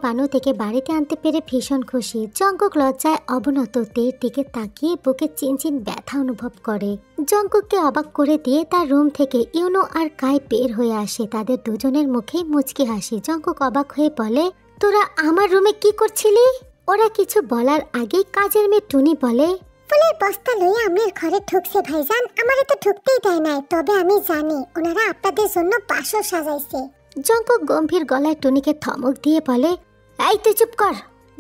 বানু থেকে বাড়িতে আনতে পেরে ভীষণ খুশি। জঙ্কুক লজ্জায় অবনত তের দিকে তাকিয়ে বুকে চিনচিন ব্যথা অনুভব করে। জঙ্কুককে অবাক করে দিয়ে তার রুম থেকে ইউনো আর কাই বের হয়ে আসে। তাদের দুজনের মুখে মুচকি হাসি। জঙ্কুক অবাক হয়ে বলে, তোরা আমার রুমে কি করছিলি? ওরা কিছু বলার আগেই কাজের মেয়ে টুনি বলে, ফুলের বস্তা লইয়া আমার ঘরে ঢুকছে ভাইজান, আমারে তো ঢুকতেই দেয় নাই, তবে আমি জানি ওনারা আপনাদের জন্য বাসর সাজাইছে। জঙ্কুক গম্ভীর গলায় টুনিকে ধমক দিয়ে বলে, এই তুই চুপ কর।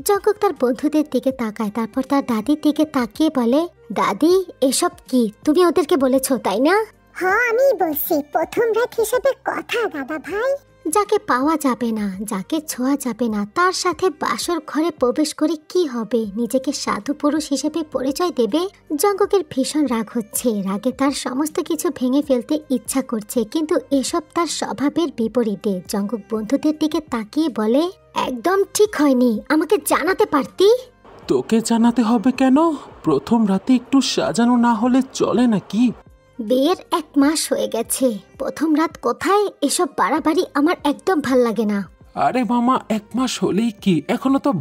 জঙ্কুক তার বন্ধুদের দিকে তাকায়, তারপর তার দাদির দিকে তাকিয়ে বলে, দাদি এসব কি? তুমি ওদেরকে বলেছো তাই না? হ্যাঁ আমি বলছি, প্রথম রাত হিসেবে কথা দাদা ভাই। যাকে পাওয়া যাবে না, যাকে ছোঁয়া যাবে না, তার সাথে বাসর ঘরে প্রবেশ করে কি হবে? নিজেকে সাধু পুরুষ হিসেবে পরিচয় দেবে? জঙ্কুকের ভীষণ রাগ হচ্ছে। রাগে তার সমস্ত কিছু ভেঙে ফেলতে ইচ্ছা করছে, কিন্তু এসব তার স্বভাবের বিপরীতে। জঙ্কুক বন্ধুদের দিকে তাকিয়ে বলে, একদম ঠিক হয়নি, আমাকে জানাতে পারতি। তোকে জানাতে হবে কেন? প্রথম রাতে একটু সাজানো না হলে চলে নাকি? বিয়ের 1 মাস হয়ে গেছে, প্রথম রাত কোথায়? এসব বাড়াবাড়ি আমার একদম ভাল লাগে না। আরে মামা, 1 মাস হলেই কি, এখনো তো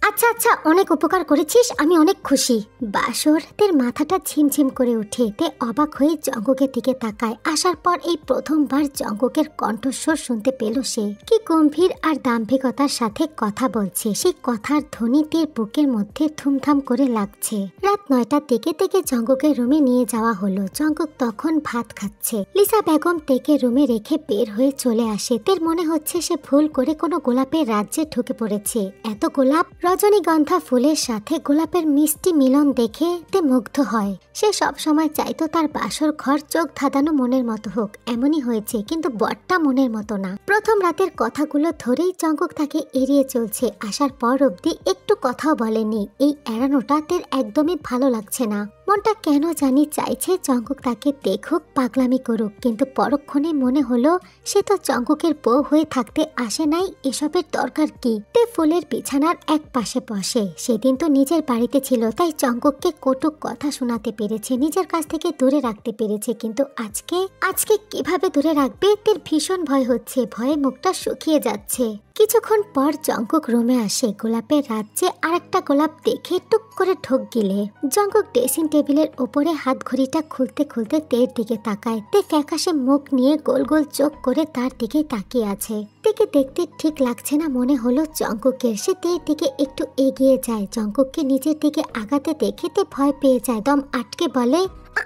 আচ্ছা আচ্ছা, অনেক উপকার করেছিস, আমি অনেক খুশি। বাসর তের মাথাটা ঝিমঝিম করে ওঠে। তে অবাক হয়ে জঙ্কুকের দিকে তাকায়। আসার পর এই প্রথমবার জঙ্কুকের কণ্ঠস্বর শুনতে পেল সে। কি গম্ভীর আর দাম্ভিকতার সাথে কথা বলছে। সেই কথার ধ্বনি তের বুকের মধ্যে থুমথাম করে লাগছে। রাত 9টার দিকে তেকে জঙ্কুকের রুমে নিয়ে যাওয়া হলো। জঙ্কুক তখন ভাত খাচ্ছে। লিসা বেগম তেকে রুমে রেখে বের হয়ে চলে আসে। তের মনে হচ্ছে সে ভুল করে কোনো গোলাপের রাজ্যে ঢুকে পড়েছে। এত গোলাপ, রজনীগন্ধা ফুলের সাথে গোলাপের মিষ্টি মিলন দেখে তে মুগ্ধ হয়। সে সব সময় চাইতো তার বাসর ঘর চোখ ধাঁধানো মনের মতো হোক। এমনই হয়েছে, কিন্তু বড়টা মনের মতো না। প্রথম রাতের কথাগুলো ধরেই জঙ্কুক তাকে এড়িয়ে চলছে। আসার পর অবধি একটু কথাও বলেনি। এই এড়ানোটা তের একদমই ভালো লাগছে না। মনটা কেন জানি চাইছে জঙ্কুক তাকে দেখুক, পাগলামি করুক, কিন্তু পরক্ষণে মনে হলো সে তো জঙ্কুকের বউ হয়ে থাকতে আসে নাই, এসবের দরকার কি? তে ফুলের বিছানার এক পাশে বসে। সেদিন তো নিজের বাড়িতে ছিল, তাই জঙ্কুককে কটুক কথা শোনাতে পেরেছে, নিজের কাছ থেকে দূরে রাখতে পেরেছে, কিন্তু আজকে কিভাবে দূরে রাখবে? তের ভীষণ ভয় হচ্ছে। ভয়ে মুখটা শুকিয়ে যাচ্ছে। কিছুক্ষণ পর জঙ্কুক রুমে আসে। গোলাপের রাজ্যে আরেকটা গোলাপ দেখে টুক করে ঢোক গিলে। জঙ্কুক ড্রেসিং টেবিলের উপরে হাত ঘড়িটা খুলতে খুলতে তের দিকে তাকায়। তে ফ্যাকাশে মুখ নিয়ে গোল গোল চোখ করে তার দিকে তাকিয়ে আছে। তেকে দেখতে ঠিক লাগছে না মনে হলো জঙ্কুকের। সে তের দিকে একটু এগিয়ে যায়। জঙ্কুককে নিজের দিকে আগাতে দেখে তে ভয় পেয়ে যায়। দম আটকে বলে,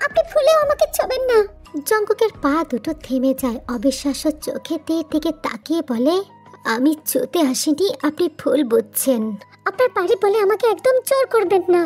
আপনি ফুলেও আমাকে ছবেন না। জঙ্কুকের পা দুটো থেমে যায়। অবিশ্বাস্য চোখে তের দিকে তাকিয়ে বলে, আমি চোতে আসিনি, আপনি ভুল বুঝছেন। আপনার বাড়ি বলে আমাকে একদম চোর করবেন না।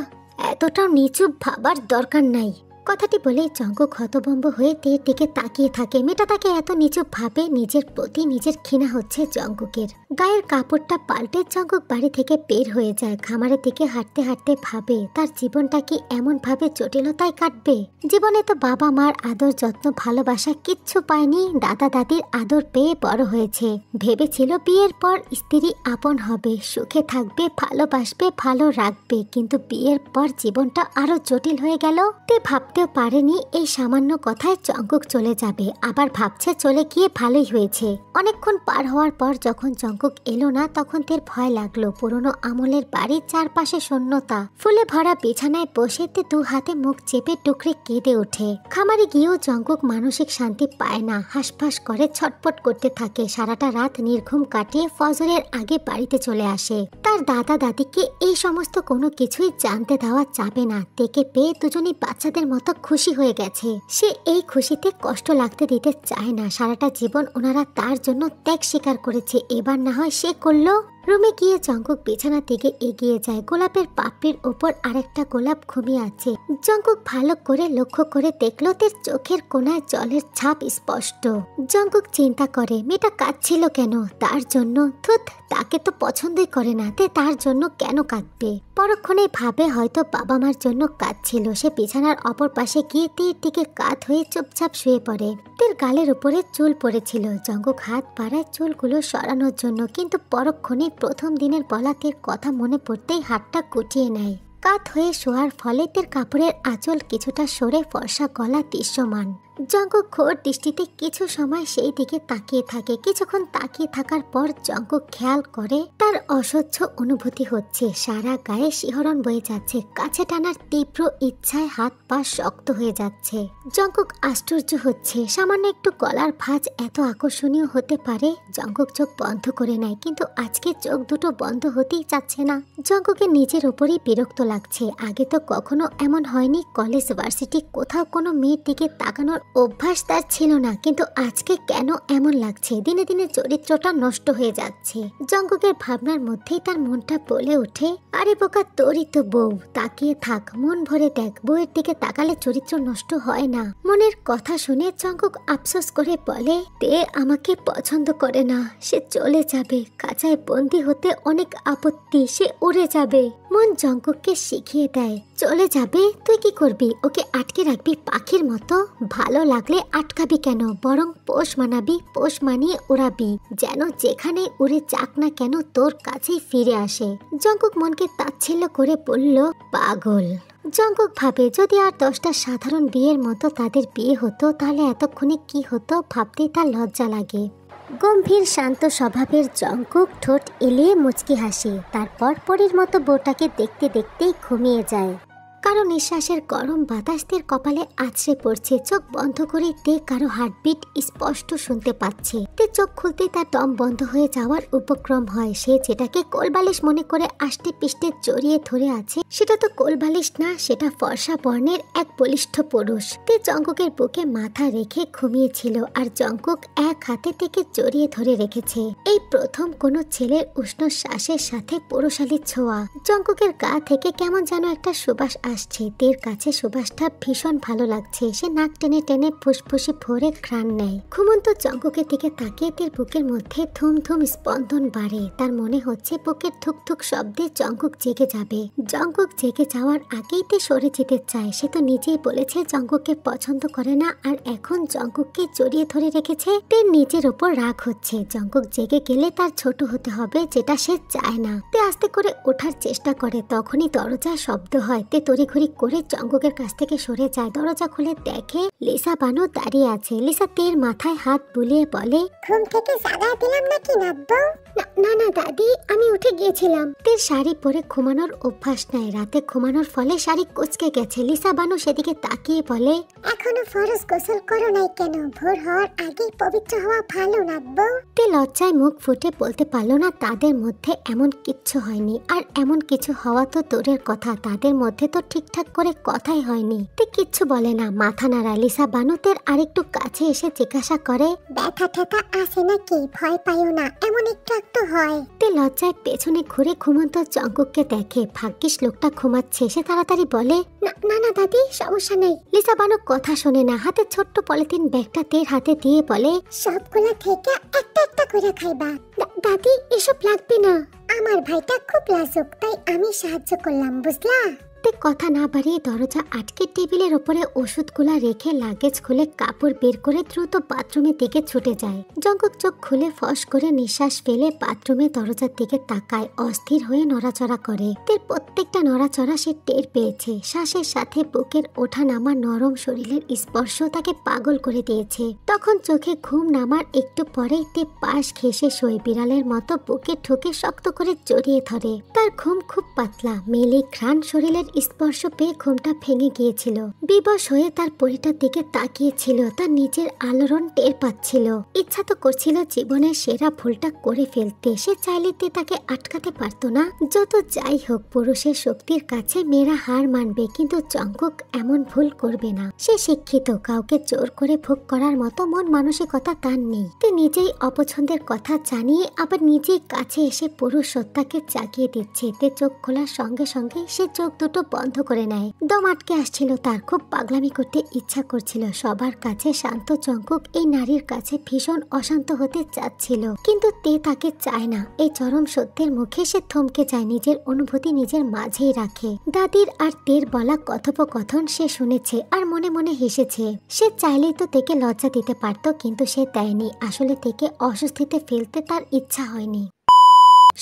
এতটাও নিচু ভাবার দরকার নাই। কথাটি বলে জঙ্কুক হতভম্ব হয়ে তের দিকে তাকিয়ে থাকে। মেয়েটা তাকে এত নিচু ভাবে, নিজের প্রতি নিজের ঘৃণা হচ্ছে জঙ্কুকের। গায়ের কাপড়টা পাল্টে জঙ্কুক বাড়ি থেকে বের হয়ে যায়। খামারের দিকে হাঁটতে হাঁটতে ভাবে তার জীবনটা কি এমন ভাবে জটিলতায় কাটবে? জীবনে তো বাবা মার আদর যত্ন ভালোবাসা কিচ্ছু পায়নি। দাদা দাদির আদর পেয়ে বড় হয়েছে। ভেবেছিল বিয়ের পর স্ত্রী আপন হবে, সুখে থাকবে, ভালোবাসবে, ভালো রাখবে, কিন্তু বিয়ের পর জীবনটা আরো জটিল হয়ে গেল। তে ভাবতেও পারেনি এই সামান্য কথায় জঙ্কুক চলে যাবে। আবার ভাবছে চলে গিয়ে ভালোই হয়েছে। অনেকক্ষণ পার হওয়ার পর যখন জঙ্কুক এলো না, তখন তের ভয় লাগলো। পুরনো আমলের বাড়ির চারপাশে শূন্যতা। ফুলে ভরা বিছানায় বসে তে 2 হাতে মুখ চেপে টুকরে কেঁদে ওঠে। খামারে গিয়েও জঙ্কুক মানসিক শান্তি পায় না। হাঁসফাঁস করে ছটপট করতে থাকে। সারাটা রাত নির্ঘুম কাটিয়ে ফজরের আগে বাড়িতে চলে আসে। তার দাদা দাদিকে এই সমস্ত কোনো কিছুই জানতে দেওয়া যাবে না। তেকে পেয়ে দুজনই বাচ্চাদের মতো খুশি হয়ে গেছে। সে এই খুশিতে কষ্ট লাগতে দিতে চায় না। সারাটা জীবন ওনারা তার জন্য ত্যাগ স্বীকার করেছে, এবার না হয় সে করলো। রুমে গিয়ে জঙ্কুক বিছানার দিকে এগিয়ে যায়। গোলাপের পাপড়ির ওপর আরেকটা গোলাপ ঘুমিয়ে আছে। জঙ্কুক ভালো করে লক্ষ্য করে দেখলো তের চোখের কোণায় জলের ছাপ স্পষ্ট। জঙ্কুক চিন্তা করে মেয়েটা কাঁদছিল কেন? তার জন্য? ধুত, তাকে তো পছন্দই করে না, তে তার জন্য কেন কাঁদবে? পরক্ষণে ভাবে হয়তো বাবা মার জন্য কাঁদছিল। সে বিছানার অপর পাশে গিয়ে তের দিকে কাত হয়ে চুপচাপ শুয়ে পড়ে। তের গালের উপরে চুল পড়েছিল। জঙ্কুক হাত বাড়ায় চুলগুলো সরানোর জন্য, কিন্তু পরক্ষণে প্রথম দিনের বলা তের কথা মনে পড়তেই হাতটা গুটিয়ে নেয়। কাত হয়ে শোয়ার ফলে তের কাপড়ের আঁচল কিছুটা সরে ফর্সা গলা দৃশ্যমান। জঙ্কুক ঘোর দৃষ্টিতে কিছু সময় সেই দিকে তাকিয়ে থাকে। কিছুক্ষণ তাকিয়ে থাকার পর জঙ্কুক খেয়াল করে তার অসহ্য অনুভূতি হচ্ছে, সারা গায়ে শিহরণ বয়ে যাচ্ছে, কাছে টানার তীব্র ইচ্ছায় হাত পা শক্ত হয়ে যাচ্ছে। জঙ্কুক আশ্চর্য হচ্ছে, সামান্য একটু গলার ভাঁজ এত আকর্ষণীয় হতে পারে। জঙ্কুক চোখ বন্ধ করে নেয়, কিন্তু আজকে চোখ দুটো বন্ধ হতেই চাচ্ছে না। জঙ্কুকের নিজের ওপরই বিরক্ত লাগছে। আগে তো কখনো এমন হয়নি, কলেজ ভার্সিটি কোথাও কোনো মেয়ের দিকে তাকানোর অভ্যাস তার ছিল না, কিন্তু আজকে কেন এমন লাগছে? দিনে দিনে চরিত্রটা নষ্ট হয়ে যাচ্ছে। জঙ্কুকের ভাবনার মধ্যেই তার মনটা বলে ওঠে, আরে বোকা, তোরই তো বউ, তাকিয়ে থাক, মন ভরে দেখ, বউয়ের দিকে তাকালে চরিত্র নষ্ট হয় না। মনের কথা শুনে জঙ্কুক আফসোস করে বলে, তে আমাকে পছন্দ করে না, সে চলে যাবে, খাঁচায় বন্দি হতে অনেক আপত্তি, সে উড়ে যাবে। মন জঙ্কুককে শিখিয়ে দেয়, চলে যাবে? তুই কি করবি? ওকে আটকে রাখবি পাখির মতো? ভালো লাগলে আটকাবি কেন? বরং পোষ মানাবি, পোষ মানিয়ে উড়াবি, যেন যেখানে উড়ে যাক না কেন তোর কাছেই ফিরে আসে। জঙ্কুক মনকে তাচ্ছিল্য করে বলল, পাগল। জঙ্কুক ভাবে, যদি আর 10টা সাধারণ বিয়ের মতো তাদের বিয়ে হতো তাহলে এতক্ষণে কি হতো, ভাবতেই তার লজ্জা লাগে। গম্ভীর শান্ত স্বভাবের জঙ্কুক ঠোঁট এলিয়ে মুচকি হাসে, তারপর পরীর মতো বউটাকে দেখতে দেখতেই ঘুমিয়ে যায়। কারো নিঃশ্বাসের গরম বাতাস তের কপালে আছড়ে পড়ছে। চোখ বন্ধ করে তে কারো হার্টবিট স্পষ্ট শুনতে পাচ্ছে। তে চোখ খুলতেই তার দম বন্ধ হয়ে যাওয়ার উপক্রম হয়। সে যেটাকে কোলবালিশ মনে করে আষ্টে পিষ্টে জড়িয়ে ধরে আছে, সেটা তো কোলবালিশ না, সেটা ফর্সা বর্ণের এক বলিষ্ঠ পুরুষ। তে জঙ্কুকের বুকে মাথা রেখে ঘুমিয়েছিল, আর জঙ্কুক এক হাতে থেকে জড়িয়ে ধরে রেখেছে। এই প্রথম কোনো ছেলের উষ্ণ শ্বাসের সাথে পুরুষালী ছোঁয়া। জঙ্কুকের গা থেকে কেমন যেন একটা সুবাস আসছে। তের কাছে সুবাসটা ভীষণ ভালো লাগছে। সে নাক টেনে টেনে ফুসফুসে ভরে ঘ্রাণ নেয়। ঘুমন্ত জঙ্কুকের দিকে তাকিয়ে তের বুকের মধ্যে থুম থুম স্পন্দন বাড়ে। তার মনে হচ্ছে বুকের থুক থুক শব্দে জঙ্কুক জেগে যাবে। জঙ্কুক জেগে যাওয়ার আগেই তে সরে যেতে চায়। সে তো নিজেই বলেছে জঙ্কুককে পছন্দ করে না, আর এখন জঙ্কুককে জড়িয়ে ধরে রেখেছে। তের নিজের ওপর রাগ হচ্ছে। জঙ্কুক জেগে গেলে তার ছোট হতে হবে, যেটা সে চায় না। তে আস্তে করে ওঠার চেষ্টা করে, তখনই দরজায় শব্দ হয়। তে তড়িঘড়ি করে জঙ্কুকের কাছ থেকে সরে যায়। দরজা খুলে দেখে লিসা বানু দাঁড়িয়ে আছে। লিসা তের মাথায় হাত বুলিয়ে বলে, ঘুম থেকে জাগায় দিলাম নাকি নাতবউ? না না দাদি, আমি উঠে গিয়েছিলাম। তের শাড়ি পরে ঘুমানোর অভ্যাস নাই। রাতে ঘুমানোর ফলে শাড়ি কুঁচকে গেছে। লিসা বানু সেদিকে তাকিয়ে বলে, এখনো ফরজ গোসল করো নাই কেন? ভোর হওয়ার আগেই পবিত্র হওয়া ভালো নাতবউ। তে লজ্জায় মুখ ফুটে বলতে পারলো না তাদের মধ্যে এমন কিচ্ছু হয়নি। আর এমন কিছু হওয়া তো দূরের কথা, তাদের মধ্যে তো ঠিকঠাক করে কথাই হয়নি। তে কিচ্ছু বলে না, মাথা নাড়া। লিসা বানুতের আরেকটু কাছে এসে জিজ্ঞাসা করে, ব্যথা ঠেথা আছে নাকি? ভয় পাইও না, এমন একটু একটু হয়। তে লজ্জায় পেছনে ঘুরে ঘুমন্ত জঙ্কুককে দেখে। ভাগ্যিস লোকটা ঘুমাচ্ছে। সে তাড়াতাড়ি বলে, না না দাদি, সমস্যা নেই। লিসা বানু কথা শোনে না। হাতে ছোট্ট পলিথিন ব্যাগটা তের হাতে দিয়ে বলে, সবগুলা থেকে একটা একটা করে খাইবা। দাদি, এসব লাগবে না। আমার ভাইটা খুব লাজুক, তাই আমি সাহায্য করলাম, বুঝলা? তে কথা না বাড়িয়ে দরজা আটকে টেবিলের ওপরে ওষুধগুলা রেখে লাগেজ খুলে কাপড় বের করে দ্রুত বাথরুমের দিকে ছুটে যায়। জঙ্কুক চোখ খুলে ফস করে নিঃশ্বাস ফেলে বাথরুমের দরজার দিকে তাকায়। অস্থির হয়ে নড়াচড়া করে। তের প্রত্যেকটা নড়াচড়া সে টের পেয়েছে। শ্বাসের সাথে বুকের ওঠা নামা নরম শরীরের স্পর্শ তাকে পাগল করে দিয়েছে। তখন চোখে ঘুম নামার একটু পরেই তে পাশ ঘেঁষে শোয়। বিড়ালের মতো বুকে ঠুকে শক্ত করে জড়িয়ে ধরে। তার ঘুম খুব পাতলা। মেলে ঘ্রাণ শরীরের স্পর্শ পেয়ে ঘুমটা ভেঙে গিয়েছিল। বিবশ হয়ে তার পরিটার দিকে তাকিয়েছিল। তার নিজের আলোড়ন টের পাচ্ছিল। ইচ্ছা তো করছিল জীবনের সেরা ভুলটা করে ফেলতে। সে চাইলে তাকে আটকাতে পারতো না। যত যাই হোক, পুরুষের শক্তির কাছে মেয়েরা হার মানবে, কিন্তু জঙ্কুক এমন ভুল করবে না। সে শিক্ষিত, কাউকে জোর করে ভোগ করার মতো মন মানসিকতা তার নেই। তে নিজেই অপছন্দের কথা জানিয়ে আবার নিজেই কাছে এসে পুরুষ সত্তাকে জাগিয়ে দিচ্ছে। তে চোখ খোলার সঙ্গে সঙ্গে সে চোখ দুটো বন্ধ করে নেয়। দম আটকে আসছিল তার। খুব পাগলামি করতে ইচ্ছা করছিল। সবার কাছে শান্ত জঙ্কুক এই নারীর কাছে ভীষণ অশান্ত হতে চাচ্ছিল, কিন্তু তে তাকে চায় না। এই চরম সত্যের মুখে সে থমকে যায়। নিজের অনুভূতি নিজের মাঝেই রাখে। দাদির আর তের বলা কথোপকথন সে শুনেছে আর মনে মনে হেসেছে। সে চাইলেই তো তেকে লজ্জা দিতে পারত, কিন্তু সে দেয়নি। আসলে তেকে অস্বস্তিতে ফেলতে তার ইচ্ছা হয়নি।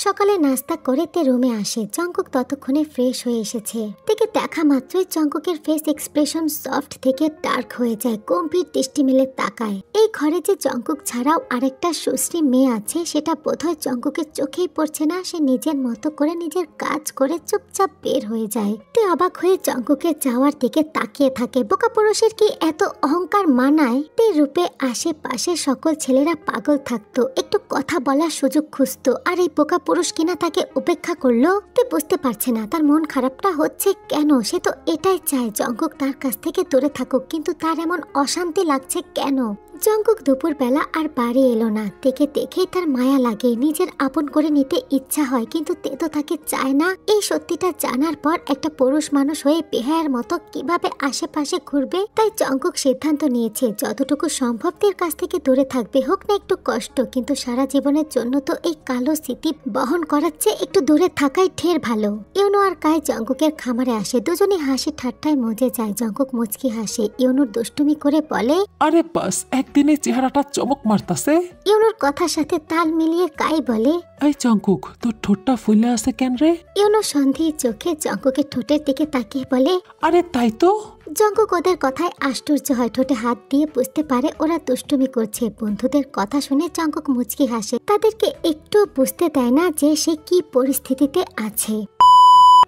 সকালে নাস্তা করে তে রুমে আসে। জঙ্কুক ততক্ষণে ফ্রেশ হয়ে এসেছে। তেকে দেখা মাত্রই জঙ্কুকের ফেস এক্সপ্রেশন সফট থেকে ডার্ক হয়ে যায়। গম্ভীর দৃষ্টি মেলে তাকায়। এই ঘরে যে জঙ্কুক ছাড়াও আরেকটা সুশ্রী মেয়ে আছে সেটা বোধহয় জঙ্কুকের চোখেই পড়ছে না। সে নিজের মতো করে নিজের কাজ করে চুপচাপ বের হয়ে যায়। তে অবাক হয়ে জঙ্কুকের যাওয়ার দিকে তাকিয়ে থাকে। বোকা পুরুষের কি এত অহংকার মানায়? তে রূপে আশেপাশে সকল ছেলেরা পাগল থাকতো, একটু কথা বলার সুযোগ খুঁজতো, আর এই বোকা পুরুষ কিনা তাকে উপেক্ষা করলো। তে বুঝতে পারছে না তার মন খারাপটা হচ্ছে কেন। সে তো এটাই চায় জঙ্কুক তার কাছ থেকে দূরে থাকুক, কিন্তু তার এমন অশান্তি লাগছে কেন? জঙ্কুক দুপুর বেলা আর বাড়ি এলো না। তেকে দেখেই তার মায়া লাগে, নিজের আপন করে নিতে ইচ্ছা হয়, কিন্তু তে তো তাকে চায় না। এই সত্যিটা জানার পর একটা পুরুষ মানুষ হয়ে বেহায়ার মতো কিভাবে আশেপাশে ঘুরবে? তাই জঙ্কুক সিদ্ধান্ত নিয়েছে যতটুকু সম্ভব তের কাছ থেকে দূরে থাকবে, হোক না একটু কষ্ট, কিন্তু সারা জীবনের জন্য তো এই কালো স্মৃতি বহন করার চেয়ে একটু দূরে থাকাই ঢের ভালো। ইউনো আর কাই জঙ্কুকের খামারে আসে। দুজনে হাসি ঠাট্টায় মজে যায়। জঙ্কুক মুচকি হাসে। ইউনোর দুষ্টুমি করে বলে, আরে বাস, একদিনে চেহারাটা চমক মারতাছে। ইউনোর কথার সাথে তাল মিলিয়ে কাই বলে, এই জঙ্কুক, তোর ঠোঁটটা ফুলে আছে কেন রে? ইউনো সন্দেহের চোখে জঙ্কুকের ঠোঁটের দিকে তাকিয়ে বলে, আরে তাই তো। জঙ্কুক ওদের কথায় আশ্চর্য হয়। ঠোঁটে হাত দিয়ে বুঝতে পারে ওরা দুষ্টুমি করছে। বন্ধুদের কথা শুনে জঙ্কুক মুচকি হাসে। তাদেরকে একটু বুঝতে দেয় না যে সে কি পরিস্থিতিতে আছে।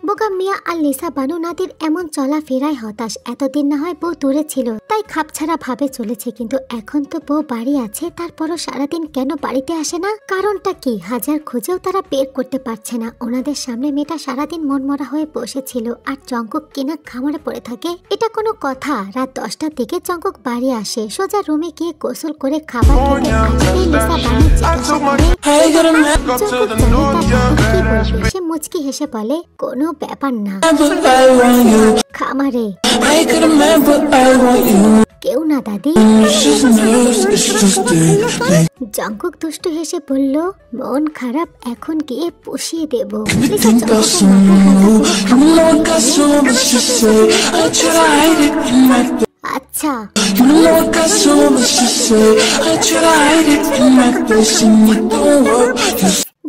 বোকা মিয়া আর লিসা বানু নাদির এমন চলাফেরায় হতাশ। এতদিন না হয় বউ দূরে ছিল তাই খাপছাড়া ভাবে চলেছে, কিন্তু এখন তো বউ বাড়ি আছে, তারপরও সারাদিন কেন বাড়িতে আসে না? কারণটা কি? হাজার খুঁজেও তারা বের করতে পারছে না। ওনাদের সামনে মেয়েটা সারাদিন মনমরা হয়ে বসেছিল আর জঙ্কুক কিনা খামারে পড়ে থাকে। এটা কোনো কথা? রাত 10টার দিকে জঙ্কুক বাড়ি আসে। সোজা রুমে গিয়ে গোসল করে খাবার খেতে আসতেই লিসা বানু জিজ্ঞাসা করে, সে মুচকি হেসে বলে, কোনো ব্যাপার না, খামারে কেউ না দাদি। জঙ্কুক দুষ্টু হেসে বলল, মন খারাপ এখন গিয়ে পুষিয়ে দেব। আচ্ছা।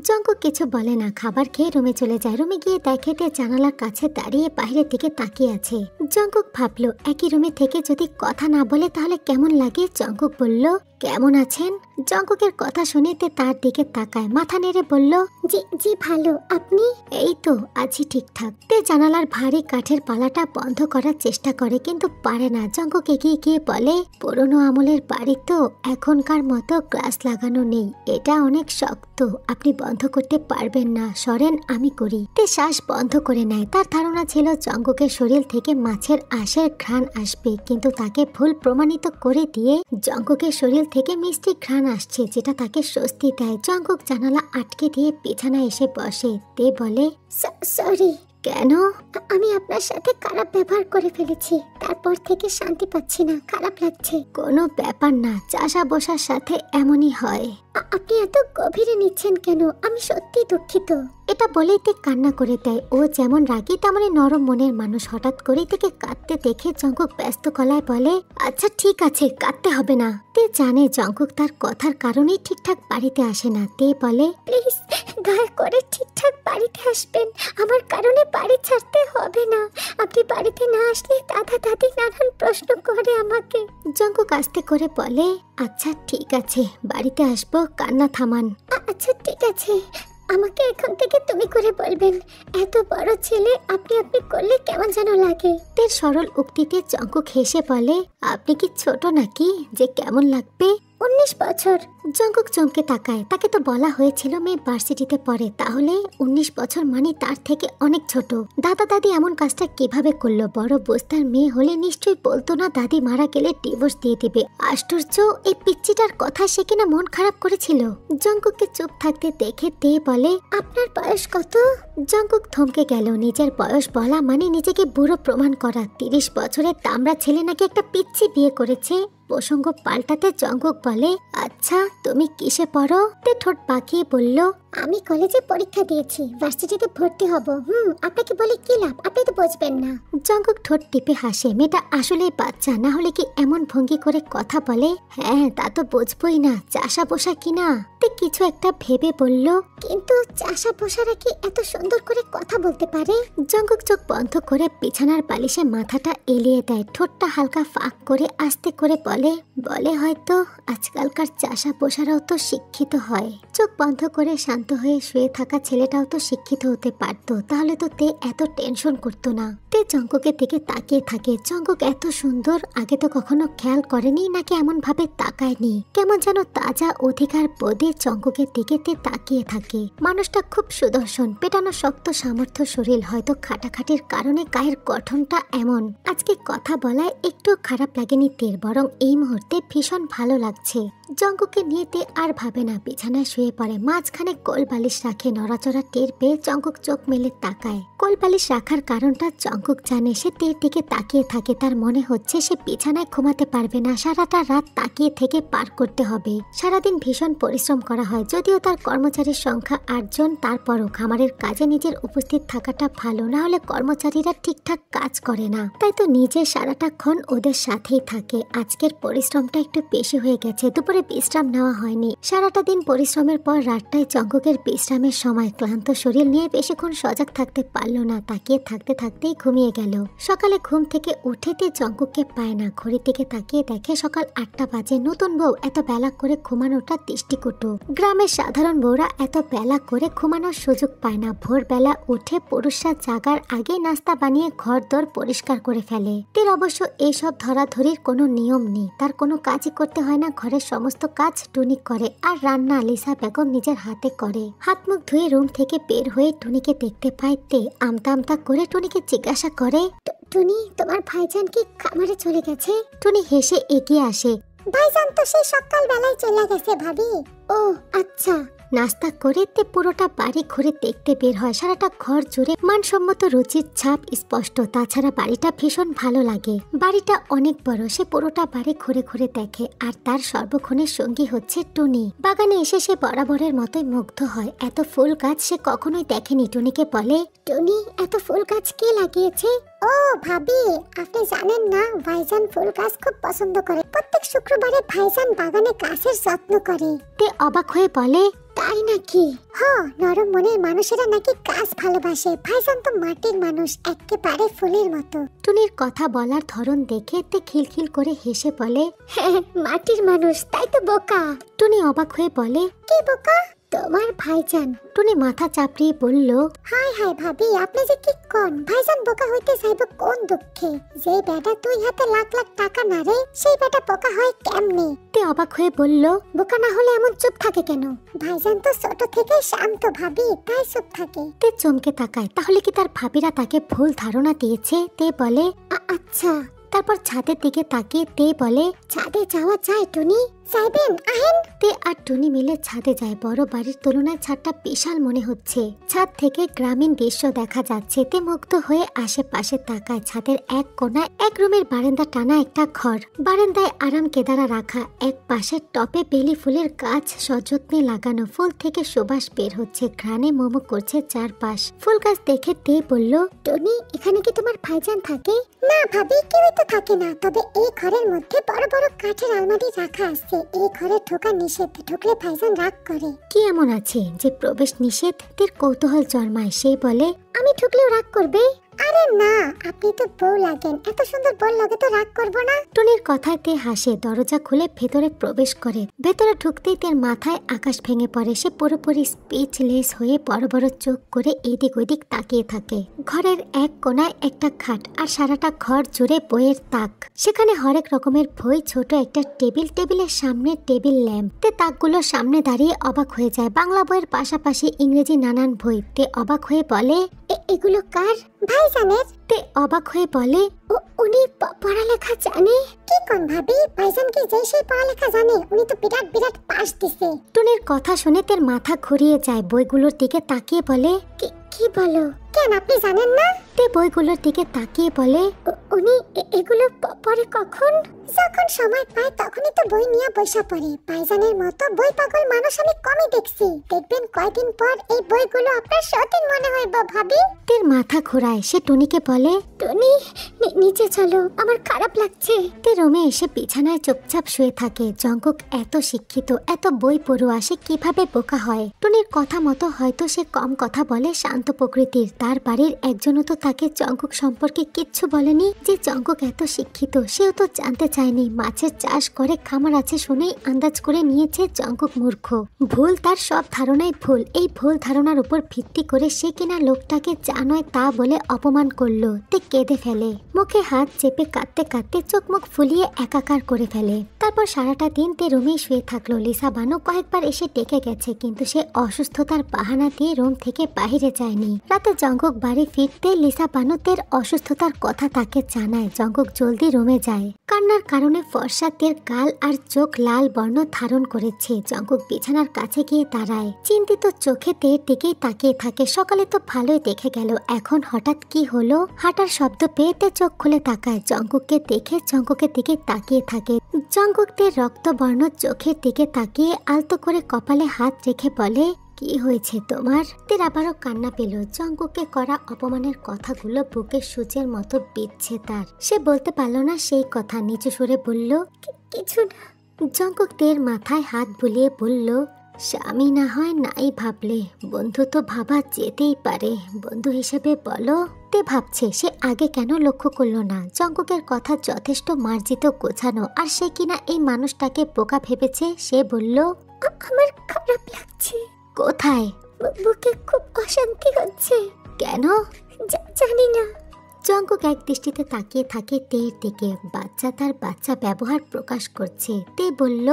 জঙ্কুক কিছু বলে না, খাবার খেয়ে রুমে চলে যায়। রুমে গিয়ে দেখে তে জানালার কাছে দাঁড়িয়ে বাইরের দিকে তাকিয়ে আছে। জঙ্কুক ভাবলো একই রুমে থেকে যদি কথা না বলে তাহলে কেমন লাগে। জঙ্কুক বলল, কেমন আছেন? জঙ্কুকের কথা শুনে তে তার দিকে তাকায়, মাথা নেড়ে বলল, জি জি ভালো, আপনি? এই তো আছি ঠিকঠাক। তে জানালার ভারী কাঠের পালাটা বন্ধ করার চেষ্টা করে কিন্তু পারে না। জঙ্কুক এগিয়ে গিয়ে বলে, পুরনো আমলের বাড়ি তো, এখনকার মতো গ্লাস লাগানো নেই, এটা অনেক শক্ত, আপনি বন্ধ করতে পারবেন না, সরেন আমি করি। তে শ্বাস বন্ধ করে নেয়। তার ধারণা ছিল জঙ্কুকের শরীর থেকে মাছের আঁশের ঘ্রাণ আসবে, কিন্তু তাকে ভুল প্রমাণিত করে দিয়ে জঙ্কুকের শরীর থেকে মিষ্টি ঘ্রাণ আসছে, যেটা তাকে স্বস্তি দেয়। জঙ্কুক জানালা আটকে দিয়ে বিছানায় এসে বসে। তে বলে, সরি। কেন? আমি আপনার সাথে খারাপ ব্যবহার করে ফেলেছি, তারপর থেকে শান্তি পাচ্ছি না, খারাপ লাগছে। কোনো ব্যাপার না, চাষা বসার সাথে এমনই হয়। আপনি এত গভীরে নিচ্ছেন কেন? আমি সত্যি দুঃখিত। এটা বলেই তে কান্না করে দেয়। ও যেমন রাগী তেমনই নরম মনের মানুষ। হঠাৎ করেই থেকে কাঁদতে দেখে জঙ্কুক ব্যস্ত গলায় বলে, আচ্ছা ঠিক আছে, কাঁদতে হবে না। তে জানে জঙ্কুক তার কথার কারণেই ঠিকঠাক বাড়িতে আসে না। তে বলে, প্লিজ দয়া করে ঠিকঠাক বাড়িতে আসবেন, আমার কারণে বাড়ি ছাড়তে হবে না। আপনি বাড়িতে না আসলে দাদা দাদি নানান প্রশ্ন করে আমাকে। জঙ্কুক আস্তে করে বলে, আচ্ছা ঠিক আছে, বাড়িতে আসবো, কান্না থামান। আচ্ছা ঠিক আছে, আমাকে এখন থেকে তুমি করে বলবেন। এত বড় ছেলে আপনি আপনি করলে কেমন যেন লাগে। তের সরল উক্তিতে জঙ্কুক হেসে বলে, আপনি কি ছোট নাকি যে কেমন লাগবে? 19 বছর। জঙ্কুক চমকে তাকায়। তাকে তো বলা হয়েছিল মেয়ে ভার্সিটিতে পড়ে, তাহলে 19 বছর মানে তার থেকে অনেক ছোট। দাদা দাদি এমন কাজটা কিভাবে করলো? বড় বস্তার মেয়ে হলে নিশ্চয়ই বলতো না দাদি মারা গেলে ডিভোর্স দিয়ে দিবে। আশ্চর্য, এই পিচ্চিটার কথা সে কিনা মন খারাপ করেছিল। জঙ্কুককে চুপ থাকতে দেখে তে বলে, আপনার বয়স কত? জঙ্কুক থমকে গেল। নিজের বয়স বলা মানে নিজেকে বুড়ো প্রমাণ করা। 30 বছরের দামড়া ছেলে নাকি একটা পিচ্চি বিয়ে করেছে। প্রসঙ্গ পাল্টাতে জঙ্কুক বলে, বলে, আচ্ছা তুমি কিসে পড়ো? তে ঠোঁট পাকিয়ে বলল, আমি কলেজে পরীক্ষা দিয়েছি, ভার্সিটিতে ভর্তি হব। আপনাকে বলে কি লাভ, আপনি তো বুঝবেন না। জঙ্কুক ঠোঁট টিপে হাসে। মেয়েটা আসলেই বাচ্চা, না হলে কি এমন ভঙ্গি করে কথা বলে? হ্যাঁ তা তো বুঝবই না, চাষা পোষা কিনা। তে কিছু একটা ভেবে বলল, কিন্তু চাষা পোষারা কি এত সুন্দর করে কথা বলতে পারে? জঙ্কুক চোখ বন্ধ করে বিছানার বালিশে মাথাটা এলিয়ে দেয়, ঠোঁটটা হালকা ফাঁক করে আস্তে করে বলে হয়তো আজকালকার চাষা পোষারাও তো শিক্ষিত হয়। চোখ বন্ধ করে শান্ত হয়ে শুয়ে থাকা ছেলেটাও তো শিক্ষিত হতে পারতো, তাহলে তো তে এত টেনশন করতো না। তে জঙ্কুকের দিকে তাকিয়ে থাকে। জঙ্কুক এত সুন্দর, আগে তো কখনো খেয়াল করেনি, নাকি এমন ভাবে তাকায়নি। কেমন যেন তাজা অধিকার বোধে জঙ্কুকের দিকে তে তাকিয়ে থাকে। মানুষটা খুব সুদর্শন, পেটানো শক্ত সামর্থ্য শরীর, হয়তো খাটাখাটির কারণে গায়ের গঠনটা এমন। আজকে কথা বলায় একটু খারাপ লাগেনি তের, বরং এই মুহূর্তে ভীষণ ভালো লাগছে। জঙ্কুকে নিয়ে তে আর ভাবে না, বিছানায় শুয়ে পড়ে। মাঝখানে কোল বালিশ রাখে। নড়াচড়া টের পেয়ে জঙ্কুক চোখ মেলে তাকায়। কোল বালিশ রাখার কারণটা জঙ্কুক জানে। সে তের দিকে তাকিয়ে থাকে। তার মনে হচ্ছে সে বিছানায় ঘুমাতে পারবে না, সারাটা রাত তাকিয়ে থেকে পার করতে হবে। সারাদিন ভীষণ পরিশ্রম করা হয়, যদিও তার কর্মচারীর সংখ্যা 8 জন, তারপরও খামারের কাজে নিজের উপস্থিত থাকাটা ভালো, না হলে কর্মচারীরা ঠিকঠাক কাজ করে না। তাই তো নিজে সারাটাক্ষণ ওদের সাথেই থাকে। আজকের পরিশ্রমটা একটু বেশি হয়ে গেছে। দুপুরে বিশ্রাম নেওয়া হয়নি। সারাটা দিন পরিশ্রমের পর রাতটায় জঙ্কুকের বিশ্রামের সময়। ক্লান্ত শরীর নিয়ে বেশিক্ষণ সজাগ থাকতে পারলো না, তাকিয়ে থাকতে থাকতেই ঘুমিয়ে গেল। সকালে ঘুম থেকে উঠেতে জঙ্কুককে পায় না। ঘড়ির দিকে তাকিয়ে দেখে সকাল 8টা বাজে। নতুন বউ এত বেলা করে ঘুমানোটা দৃষ্টিকটু। গ্রামের সাধারণ বউরা এত বেলা করে ঘুমানোর সুযোগ পায় না। ভোরবেলা উঠে পুরুষরা জাগার আগে নাস্তা বানিয়ে ঘর দর পরিষ্কার করে ফেলে। তের অবশ্য এইসব ধরাধরির কোনো নিয়ম নেই। তার কোনো কাজই করতে হয় না। ঘরের সমস্ত কাজ টুনি করে, আর রান্না লিসা বেগম নিজের হাতে করে। হাত মুখ ধুয়ে রুম থেকে বের হয়ে টুনিকে দেখতে পায় তে। আমতা আমতা করে টুনিকে জিজ্ঞাসা করে, টুনি, তোমার ভাইজান কি খামারে চলে গেছে? টুনি হেসে এগিয়ে আসে, ভাইজান তো সেই সকাল বেলায় চলে গেছে ভাবি। ও আচ্ছা। নাস্তা করে তে পুরোটা বাড়ি ঘুরে দেখতে বের হয়। সারাটা ঘর জুড়ে মানসম্মত রুচির ছাপ স্পষ্ট। তাছাড়া বাড়িটা ভীষণ ভালো লাগে। বাড়িটা অনেক বড়। সে পুরোটা বাড়ি ঘুরে ঘুরে দেখে, আর তার সর্বক্ষণের সঙ্গী হচ্ছে টুনি। বাগানে এসে সে বরাবরের মতোই মুগ্ধ হয়। এত ফুল গাছ সে কখনোই দেখেনি। টুনিকে বলে, টুনি, এত ফুল গাছ কে লাগিয়েছে? ও ভাবি, আপনি জানেন না, ভাইজান ফুল গাছ খুব পছন্দ করে। প্রত্যেক শুক্রবারে ভাইজান বাগানে গাছের যত্ন করে। তে অবাক হয়ে বলে, তাই নাকি? নরম মনের মানুষেরা নাকি গাছ ভালোবাসে। ভাইজান তো মাটির মানুষ, একেবারে ফুলের মতো। টুনির কথা বলার ধরন দেখে তে খিলখিল করে হেসে বলে, হ্যাঁ, মাটির মানুষ, তাই তো বোকা। টুনি অবাক হয়ে বলে, কি বোকা? তোমার ভাইজান। টুনি মাথা চাপড়িয়ে বলল, হায় হায় ভাবি, আপনি যে কি কোন? ভাইজান বোকা হইতে চাইব কোন দুঃখে? যে বেটা তুই হাতে লাখ লাখ টাকা না রে, সেই বেটা বোকা হয় কেমনে? তে অবাক হয়ে বলল, বোকা না হলে এমন চুপ থাকে কেন? ভাইজান তো ছোট থেকে শান্ত ভাবি, তাই চুপ থাকে। তে চমকে তাকায়। তাহলে কি তার ভাবিরা তাকে ভুল ধারণা দিয়েছে? তে বলে, আচ্ছা। তারপর ছাদের দিকে তাকিয়ে তে বলে, ছাদে যাওয়া যায় টুনি? যাইবেন? আহেন। তে আর টুনি মিলে ছাদে যায়। বড় বাড়ির তুলনায় ছাদটা বিশাল মনে হচ্ছে। ছাদ থেকে গ্রামীণ দৃশ্য দেখা যাচ্ছে। তে মুগ্ধ হয়ে আশেপাশে তাকায়। ছাদের এক কোণায় এক রুমের বারান্দা টানা একটা ঘর। বারান্দায় আরাম কেদারা রাখা। এক পাশে টপে বেলি ফুলের গাছ সযত্নে লাগানো। ফুল থেকে সুবাস বের হচ্ছে, ঘ্রাণে মোমো করছে চারপাশ। ফুল গাছ দেখে তে বলল, টুনি, এখানে কি তোমার ভাইজান থাকে? না ভাবি, কেউই তো থাকে না। তবে এই ঘরের মধ্যে বড় বড় কাঠের আলমারি রাখা আছে। এই ঘরে ঢোকা নিষেধ, ঢুকলে ভাইজান রাগ করে। কি এমন আছে যে প্রবেশ নিষেধ? তের কৌতূহল জন্মায়। সে বলে, আমি ঢুকলেও রাগ করবে? আরে না, আপনি তো বউ লাগেন, এত সুন্দর বউ লাগে তো রাগ করবো না। টুনির কথায় তে হাসে। দরজা খুলে ভেতরে প্রবেশ করে। ভেতরে ঢুকতেই তের মাথায় আকাশ ভেঙে পড়ে। সে পুরোপুরি স্পিচলেস হয়ে বড় বড় চোখ করে এদিক ওদিক তাকিয়ে থাকে। ঘরের এক কোণায় একটা খাট, আর সারাটা ঘর জুড়ে বইয়ের তাক। সেখানে হরেক রকমের বই, ছোট একটা টেবিল, টেবিলের সামনে টেবিল ল্যাম্প। তে তাকগুলোর সামনে দাঁড়িয়ে অবাক হয়ে যায়। বাংলা বইয়ের পাশাপাশি ইংরেজি নানান বই। তে অবাক হয়ে বলে, এগুলো কার? ভাইজানের। তে অবাক হয়ে বলে, উনি পড়ালেখা জানে? কি কোন ভাবি, ভাইজান কি যে সেই পড়ালেখা জানে? উনি তো বিরাট বিরাট পাস দিছে। টুনির কথা শুনে তের মাথা ঘুরিয়ে যায়। বইগুলোর দিকে তাকিয়ে বলে, কি বলো? কেন আপনি জানেন না? তে বইগুলোর দিকে তাকিয়ে বলে, উনি এগুলো পড়ে কখন? যখন সময় পায় তখনই তো বই নিয়ে বসে পড়ে। ভাইজানের মতো বই পাগল মানুষ আমি কমই দেখছি। দেখবেন কয়দিন পর এই বইগুলো আপনার সতীন মনে হইব ভাবি। তের মাথা ঘোরায়। সে টুনিকে বলে, টুনি নিচে চলো, আমার খারাপ লাগছে। তে রুমে এসে বিছানায় চুপচাপ শুয়ে থাকে। জঙ্কুক এত শিক্ষিত, এত বই পড়ুয়া, সে কিভাবে বোকা হয়? টুনির কথা মতো হয়তো সে কম কথা বলে, শান্ত প্রকৃতির। তার বাড়ির একজনও তো তাকে জঙ্কুক সম্পর্কে কিচ্ছু বলেনি যে জঙ্কুক এত শিক্ষিত। সেও তো জানতে চায়নি। মাছের চাষ করে খামার আছে শুনেই আন্দাজ করে নিয়েছে জঙ্কুক মূর্খ। ভুল, তার সব ধারণাই ভুল। এই ভুল ধারণার উপর ভিত্তি করে সে কিনা লোকটাকে যা নয় তা বলে অপমান করলো। তে কেঁদে ফেলে। মুখে হাত চেপে কাঁদতে কাঁদতে চোখ মুখ ফুলিয়ে একাকার করে ফেলে। তারপর সারাটা দিন তে রুমেই শুয়ে থাকলো। লিসা বানু কয়েকবার এসে ডেকে গেছে, কিন্তু সে অসুস্থতার বাহানা দিয়ে রুম থেকে বাহিরে যায়নি। রাতে জঙ্কুক বাড়ি ফিরতে লিসা বানু তের অসুস্থতার কথা তাকে জানায়। জঙ্কুক জলদি রুমে যায়। কান্নার কারণে ফর্সা তের গাল আর চোখ লাল বর্ণ ধারণ করেছে। জঙ্কুক বিছানার কাছে গিয়ে দাঁড়ায়। চিন্তিত চোখে তের দিকেই তাকিয়ে থাকে। সকালে তো ভালোই দেখে গেল, এখন হঠাৎ কি হলো? হাঁটার শব্দ পেয়ে তে চোখ খুলে তাকায়। জঙ্কুককে দেখে জঙ্কুকের দিকে তাকিয়ে থাকে। জঙ্কুক তের রক্তবর্ণ চোখের দিকে তাকিয়ে আলতো করে কপালে হাত রেখে বলে, কি হয়েছে তোমার? তের আবারও কান্না পেল। জঙ্কুককে করা অপমানের কথাগুলো বুকের সূচের মতো বিচ্ছে তার। সে বলতে পারল না সেই কথা। নিচু সুরে বলল, কিছু না। জঙ্কুক তের মাথায় হাত বুলিয়ে বলল, স্বামী না হয় নাই ভাবলে, বন্ধু তো ভাবা যেতেই পারে। বন্ধু হিসেবে বলো। তে ভাবছে সে আগে কেন লক্ষ্য করলো না জঙ্কুকের কথা যথেষ্ট মার্জিত গোছানো, আর সে কিনা এই মানুষটাকে বোকা ভেবেছে। সে বলল, আমার খারাপ লাগছে। কোথায়? বুকে খুব অশান্তি হচ্ছে। কেন? জানি না। জঙ্কুক এক দৃষ্টিতে তাকিয়ে থাকে তের দিকে। বাচ্চা তার বাচ্চা ব্যবহার প্রকাশ করছে। তে বলল,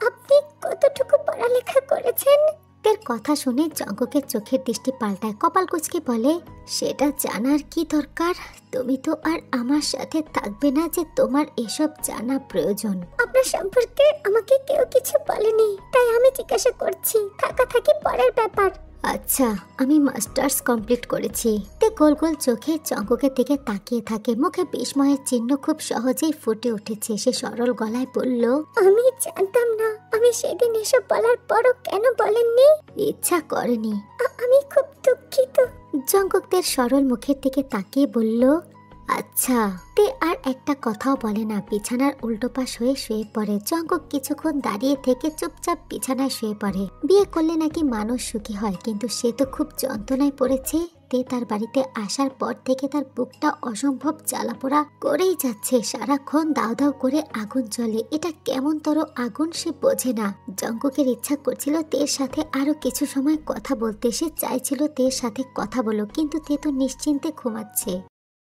আপনি কতটুকু পড়ালেখা করেছেন? তের কথা শুনে জঙ্কুকের চোখের দৃষ্টি পাল্টায়। কপাল কুঁচকে বলে, সেটা জানার কি দরকার? তুমি তো আর আমার সাথে থাকবে না যে তোমার এসব জানা প্রয়োজন। আপনার সম্পর্কে আমাকে কেউ কিছু বলেনি, তাই আমি জিজ্ঞাসা করছি। থাকা থাকি পরের ব্যাপার। আচ্ছা, আমি মাস্টার্স কমপ্লিট করেছি। তে গোল গোল চোখে জঙ্কুকের দিকে তাকিয়ে থাকে। মুখে বিস্ময়ের চিহ্ন খুব সহজেই ফুটে উঠেছে। সে সরল গলায় বলল, আমি জানতাম না। আমি সেদিন এসব বলার পরও কেন বলেননি? ইচ্ছা করেনি। আমি খুব দুঃখিত। জঙ্কুকদের সরল মুখের দিকে তাকিয়ে বলল, আচ্ছা। তে আর একটা কথাও বলে না। বিছানার উল্টো পাশ হয়ে শুয়ে পড়ে। জঙ্কুক কিছুক্ষণ দাঁড়িয়ে থেকে চুপচাপ বিছানায় শুয়ে পড়ে। বিয়ে করলে নাকি মানুষ সুখী হয়, কিন্তু সে তো খুব যন্ত্রণায় পড়েছে। তে তার বাড়িতে আসার পর থেকে তার বুকটা অসম্ভব জ্বালাপোড়া করেই যাচ্ছে। সারাক্ষণ দাও দাও করে আগুন জ্বলে। এটা কেমন তর আগুন সে বোঝে না। জঙ্কুকের ইচ্ছা করছিল তের সাথে আরো কিছু সময় কথা বলতে। সে চাইছিল তের সাথে কথা বলো, কিন্তু তে তো নিশ্চিন্তে ঘুমাচ্ছে।